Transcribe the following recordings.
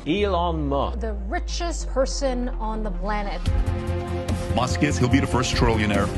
Elon Musk. The richest person on the planet. Musk is, he'll be the first trillionaire.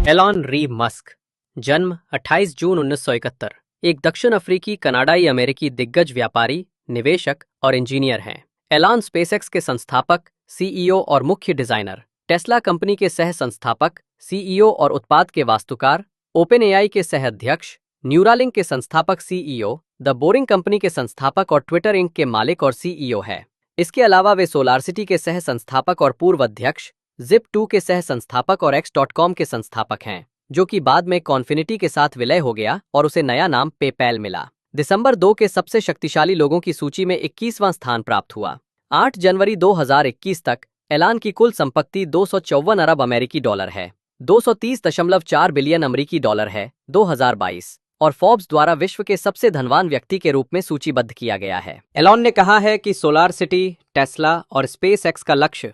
Elon री Musk, जन्म 28 जून 1971, एक दक्षिण अफ्रीकी कनाडाई अमेरिकी दिग्गज व्यापारी, निवेशक और इंजीनियर हैं। एलॉन स्पेसएक्स के संस्थापक, सीईओ और मुख्य डिजाइनर, टेस्ला कंपनी के सह संस्थापक, सीईओ और उत्पाद के वास्तुकार, ओपन एआई के सह अध्यक्ष, न्यूरालिंक के संस्थापक सीईओ, द बोरिंग कंपनी के संस्थापक और ट्विटर इंक के मालिक और सीईओ है। इसके अलावा वे सोलारसिटी के सह संस्थापक और पूर्व अध्यक्ष, Zip2 के सह संस्थापक और X.com के संस्थापक हैं, जो कि बाद में कॉन्फिनिटी के साथ विलय हो गया और उसे नया नाम पेपैल मिला। दिसंबर 2 के सबसे शक्तिशाली लोगों की सूची में 21वां स्थान प्राप्त हुआ। 8 जनवरी 2021 तक एलान की कुल संपत्ति 254 अरब अमेरिकी डॉलर है, 230.4 बिलियन अमेरिकी डॉलर है 2022, और फोर्ब्स द्वारा विश्व के सबसे धनवान व्यक्ति के रूप में सूचीबद्ध किया गया है। एलॉन ने कहा है कि सोलार सिटी, टेस्ला और स्पेस एक्स का लक्ष्य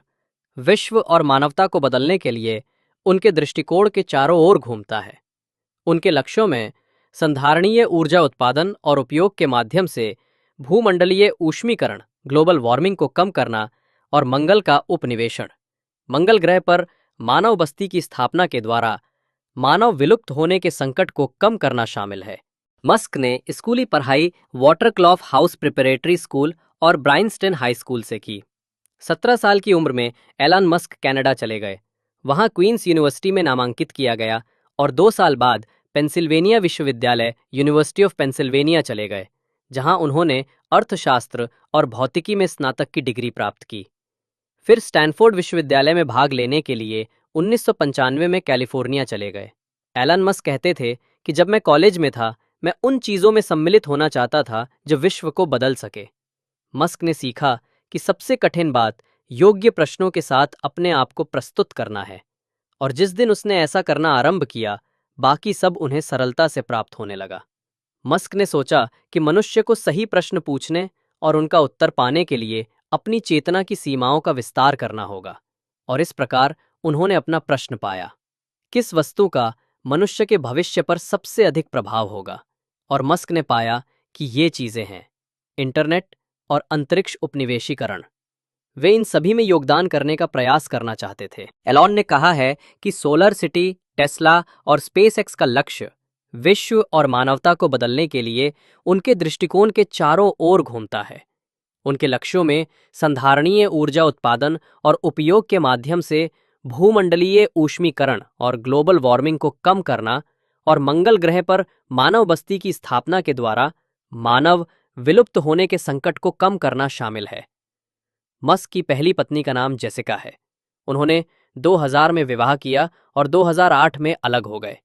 विश्व और मानवता को बदलने के लिए उनके दृष्टिकोण के चारों ओर घूमता है। उनके लक्ष्यों में संधारणीय ऊर्जा उत्पादन और उपयोग के माध्यम से भूमंडलीय ऊष्मीकरण, ग्लोबल वार्मिंग को कम करना और मंगल का उपनिवेशन, मंगल ग्रह पर मानव बस्ती की स्थापना के द्वारा मानव विलुप्त होने के संकट को कम करना शामिल है। मस्क ने स्कूली पढ़ाई वाटरक्लॉफ हाउस प्रिपरेटरी स्कूल और ब्राइंसटन हाई स्कूल से की। 17 साल की उम्र में एलन मस्क कनाडा चले गए। वहां क्वींस यूनिवर्सिटी में नामांकित किया गया और 2 साल बाद पेंसिल्वेनिया विश्वविद्यालय, यूनिवर्सिटी ऑफ पेंसिल्वेनिया चले गए, जहां उन्होंने अर्थशास्त्र और भौतिकी में स्नातक की डिग्री प्राप्त की। फिर स्टैनफोर्ड विश्वविद्यालय में भाग लेने के लिए 1995 में कैलिफोर्निया चले गए। एलन मस्क कहते थे कि जब मैं कॉलेज में था, मैं उन चीज़ों में सम्मिलित होना चाहता था जो विश्व को बदल सके। मस्क ने सीखा कि सबसे कठिन बात योग्य प्रश्नों के साथ अपने आप को प्रस्तुत करना है, और जिस दिन उसने ऐसा करना आरंभ किया, बाकी सब उन्हें सरलता से प्राप्त होने लगा। मस्क ने सोचा कि मनुष्य को सही प्रश्न पूछने और उनका उत्तर पाने के लिए अपनी चेतना की सीमाओं का विस्तार करना होगा, और इस प्रकार उन्होंने अपना प्रश्न पाया, किस वस्तु का मनुष्य के भविष्य पर सबसे अधिक प्रभाव होगा। और मस्क ने पाया कि ये चीजें हैं इंटरनेट और अंतरिक्ष उपनिवेशीकरण। वे इन सभी में योगदान करने का प्रयास करना चाहते थे। एलॉन ने कहा है कि सोलर सिटी, टेस्ला और स्पेस एक्स का लक्ष्य विश्व और मानवता को बदलने के लिए उनके दृष्टिकोण के चारों ओर घूमता है। उनके लक्ष्यों में संधारणीय ऊर्जा उत्पादन और उपयोग के माध्यम से भूमंडलीय ऊष्मीकरण और ग्लोबल वार्मिंग को कम करना और मंगल ग्रह पर मानव बस्ती की स्थापना के द्वारा मानव विलुप्त होने के संकट को कम करना शामिल है। मस्क की पहली पत्नी का नाम जेसिका है। उन्होंने 2000 में विवाह किया और 2008 में अलग हो गए।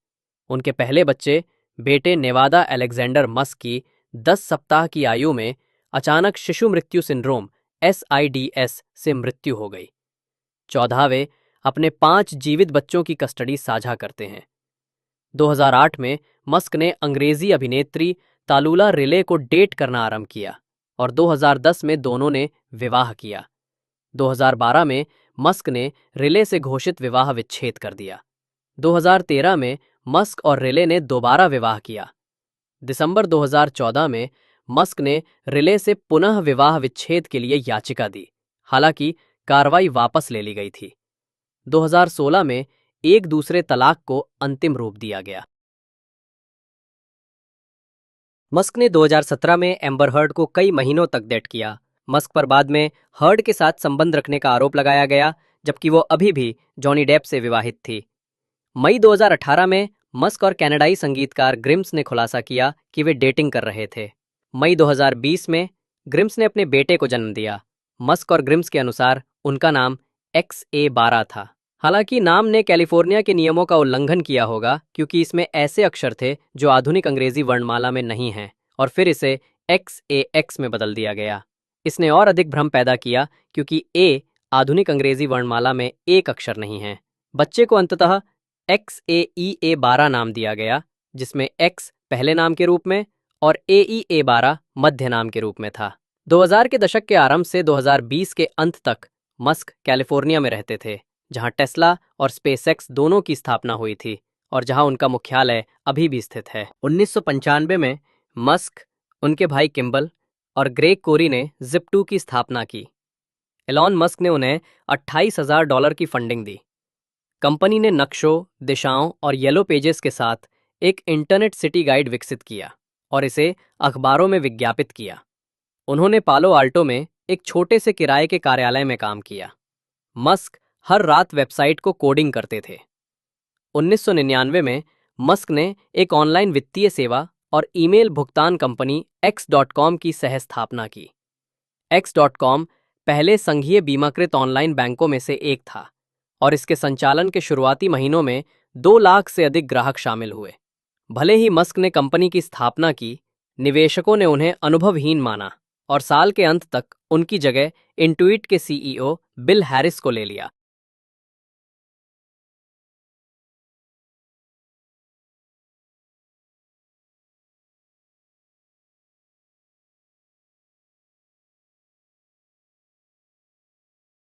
उनके पहले बच्चे, बेटे नेवादा अलेक्जेंडर मस्क की 10 सप्ताह की आयु में अचानक शिशु मृत्यु सिंड्रोम SIDS से मृत्यु हो गई। 14वें अपने 5 जीवित बच्चों की कस्टडी साझा करते हैं। 2008 में मस्क ने अंग्रेजी अभिनेत्री तालुला रिले को डेट करना आरंभ किया और 2010 में दोनों ने विवाह किया। 2012 में मस्क ने रिले से घोषित विवाह विच्छेद कर दिया। 2013 में मस्क और रिले ने दोबारा विवाह किया। दिसंबर 2014 में मस्क ने रिले से पुनः विवाह विच्छेद के लिए याचिका दी, हालांकि कार्रवाई वापस ले ली गई थी। 2016 में एक दूसरे तलाक को अंतिम रूप दिया गया। मस्क ने 2017 में एम्बर हर्ड को कई महीनों तक डेट किया। मस्क पर बाद में हर्ड के साथ संबंध रखने का आरोप लगाया गया, जबकि वो अभी भी जॉनी डेप से विवाहित थी। मई 2018 में मस्क और कनाडाई संगीतकार ग्रिम्स ने खुलासा किया कि वे डेटिंग कर रहे थे। मई 2020 में ग्रिम्स ने अपने बेटे को जन्म दिया। मस्क और ग्रिम्स के अनुसार उनका नाम XA12 था। हालांकि नाम ने कैलिफोर्निया के नियमों का उल्लंघन किया होगा, क्योंकि इसमें ऐसे अक्षर थे जो आधुनिक अंग्रेजी वर्णमाला में नहीं हैं, और फिर इसे XAX में बदल दिया गया। इसने और अधिक भ्रम पैदा किया, क्योंकि A आधुनिक अंग्रेजी वर्णमाला में एक अक्षर नहीं है। बच्चे को अंततः XAEA12 नाम दिया गया, जिसमें X पहले नाम के रूप में और AEA12 मध्य नाम के रूप में था। 2000 के दशक के आरंभ से 2020 के अंत तक मस्क कैलिफोर्निया में रहते थे, जहां टेस्ला और स्पेसएक्स दोनों की स्थापना हुई थी और जहां उनका मुख्यालय अभी भी स्थित है। 1995 में मस्क, उनके भाई किम्बल और ग्रेग कोरी ने जिप2 की स्थापना की। एलॉन मस्क ने उन्हें $28,000 की फंडिंग दी। कंपनी ने नक्शों, दिशाओं और येलो पेजेस के साथ एक इंटरनेट सिटी गाइड विकसित किया और इसे अखबारों में विज्ञापित किया। उन्होंने पालो आल्टो में एक छोटे से किराए के कार्यालय में काम किया। मस्क हर रात वेबसाइट को कोडिंग करते थे। 1999 में मस्क ने एक ऑनलाइन वित्तीय सेवा और ईमेल भुगतान कंपनी X.com की सह स्थापना की। X.com पहले संघीय बीमाकृत ऑनलाइन बैंकों में से एक था और इसके संचालन के शुरुआती महीनों में 2 लाख से अधिक ग्राहक शामिल हुए। भले ही मस्क ने कंपनी की स्थापना की, निवेशकों ने उन्हें अनुभवहीन माना और साल के अंत तक उनकी जगह इंट्यूइट के CEO बिल हैरिस को ले लिया।